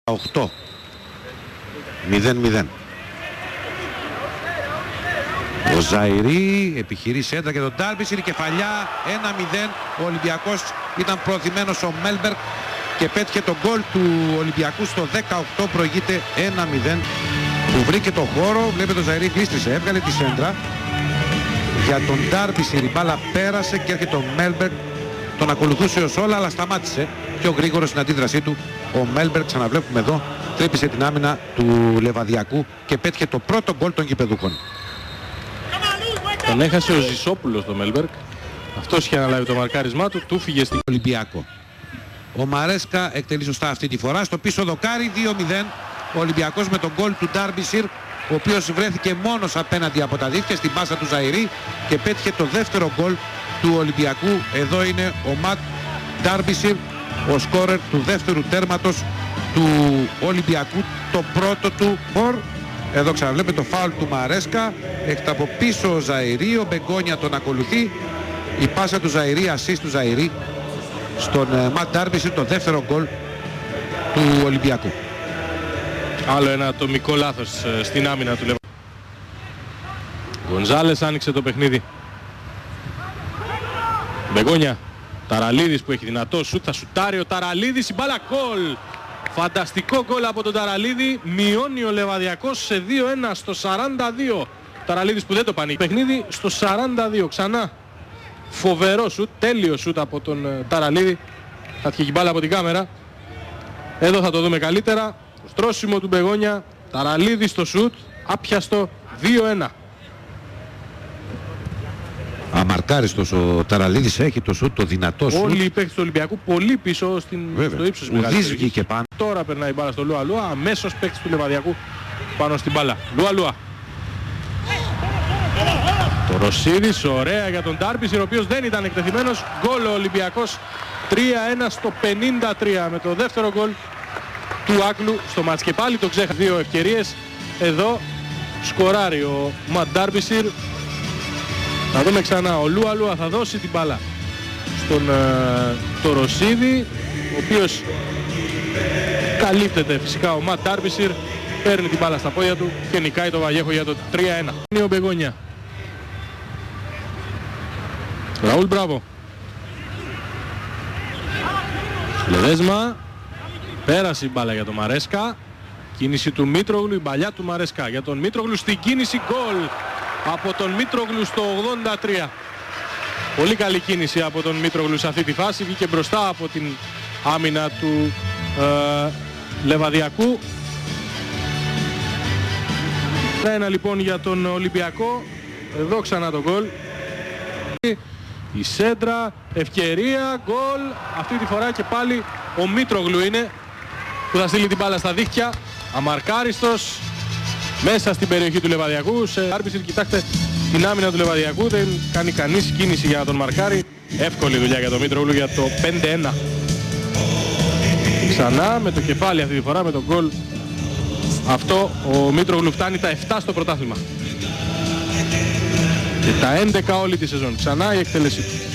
8 0-0. Ο Ζαϊρή επιχειρεί σέντρα και τον Ντάρμπισιρ, η κεφαλιά 1-0. Ο Ολυμπιακός ήταν προωθημένος, ο Μέλμπεργκ, και πέτυχε τον γκολ του Ολυμπιακού στο 18, προηγείται 1-0, που βρήκε τον χώρο. Βλέπετε τον Ζαϊρή γλίστρισε, έβγαλε τη σέντρα για τον Ντάρμπισιρ, η μπάλα πέρασε και έρχεται ο Μέλμπεργκ, τον ακολουθούσε ο Σόλα αλλά σταμάτησε πιο γρήγορο στην αντίδρασή του. Ο Μέλμπεργκ, ξαναβλέπουμε εδώ, τρύπησε την άμυνα του Λεβαδιακού και πέτυχε το πρώτο γκολ των γηπεδούχων. Τον έχασε ο Ζησόπουλος το Μέλμπεργκ. Αυτός είχε αναλάβει το μαρκάρισμά του, του φύγε στην Ολυμπιακό. Ο Μαρέσκα εκτελεί σωστά αυτή τη φορά. Στο πίσω δοκάρι 2-0. Ο Ολυμπιακός με τον γκολ του Ντάρμπισιρ, ο οποίος βρέθηκε μόνος απέναντι από τα δίχτυα στην πάσα του Ζαϊρή και πέτυχε το δεύτερο γκολ του Ολυμπιακού. Εδώ είναι ο Ματ Ντάρμπισιρ, ο σκόρερ του δεύτερου τέρματος του Ολυμπιακού, το πρώτο του φορ. Εδώ ξαναβλέπετε το φάουλ του Μαρέσκα, έχετε από πίσω ο Ζαϊρή, ο Μπεγκόνια τον ακολουθεί, η πάσα του Ζαϊρή, ασίστ του Ζαϊρή στον Ματ Ντάρμπισιρ, το δεύτερο γκολ του Ολυμπιακού. Άλλο ένα ατομικό λάθος στην άμυνα του Λεβαδιακού. Γκονζάλες άνοιξε το παιχνίδι. Μπεγκόνια, Ταραλίδης που έχει δυνατό σουτ, θα σουτάρει ο Ταραλίδης, η μπάλα γκολ. Φανταστικό γκολ από τον Ταραλίδη, μειώνει ο Λεβαδιακός σε 2-1 στο 42. Ταραλίδης που δεν το πανεί. Παιχνίδι στο 42, ξανά φοβερό σουτ, τέλειο σουτ από τον Ταραλίδη. Θα τυχε μπάλα από την κάμερα. Εδώ θα το δούμε καλύτερα. Το στρώσιμο του Μπεγόνια, Ταραλίδη στο σουτ, άπιαστο 2-1. Αμαρκάριστος ο Ταραλίδης, έχει το σουτ, το δυνατό σουτ. Όλοι οι παίκτες του Ολυμπιακού πολύ πίσω στο ύψος Ουδής βγήκε πάνω. Τώρα περνάει η μπάλα στο Λουα Λουα, αμέσως παίκτης του Λεβαδιακού πάνω στην μπάλα. Λουα Λουα. Το Ρωσίδης, ωραία για τον Ντάρμπισιρ, ο οποίος δεν ήταν εκτεθειμένος. Γκολ ο Ολυμπιακός 3-1 στο 53 με το δεύτερο γκολ του Άγγλου στο μάτς. Και πάλι το ξέχασε, δύο ευκαιρίες. Εδώ σκοράρει ο Ματ Ντάρμπισιρ. Θα δούμε ξανά, ο Λουα Λουα θα δώσει την μπάλα στον το Ρωσίδη, ο οποίος καλύπτεται φυσικά. Ο Ματ Ντάρμπισιρ παίρνει την μπάλα στα πόδια του και νικάει το Βαγέχο για το 3-1. Είναι ο Μπεγόνια. Ραούλ, μπράβο. Λεδέσμα. Πέρασε η μπάλα για τον Μαρέσκα. Κίνηση του Μήτρογλου, η παλιά του Μαρέσκα. Για τον Μήτρογλου στην κίνηση, γκολ από τον Μήτρογλου στο 83. Πολύ καλή κίνηση από τον Μήτρογλου σε αυτή τη φάση. Βγήκε μπροστά από την άμυνα του Λεβαδιακού. 1 λοιπόν για τον Ολυμπιακό. Εδώ ξανά το γκολ. Η σέντρα, ευκαιρία, γκολ. Αυτή τη φορά και πάλι ο Μήτρογλου είναι που θα στείλει την μπάλα στα δίχτυα. Αμαρκάριστος μέσα στην περιοχή του Λεβαδιακού. Σε Ντάρμπισιρ, κοιτάξτε την άμυνα του Λεβαδιακού, δεν κάνει κανείς κίνηση για να τον μαρκάρει. Εύκολη δουλειά για τον Μήτρογλου για το 5-1. Ξανά με το κεφάλι αυτή τη φορά, με τον γκολ αυτό ο Μήτρογλου φτάνει τα 7 στο πρωτάθλημα. Και τα 11 όλη τη σεζόν. Ξανά η εκτέλεση του.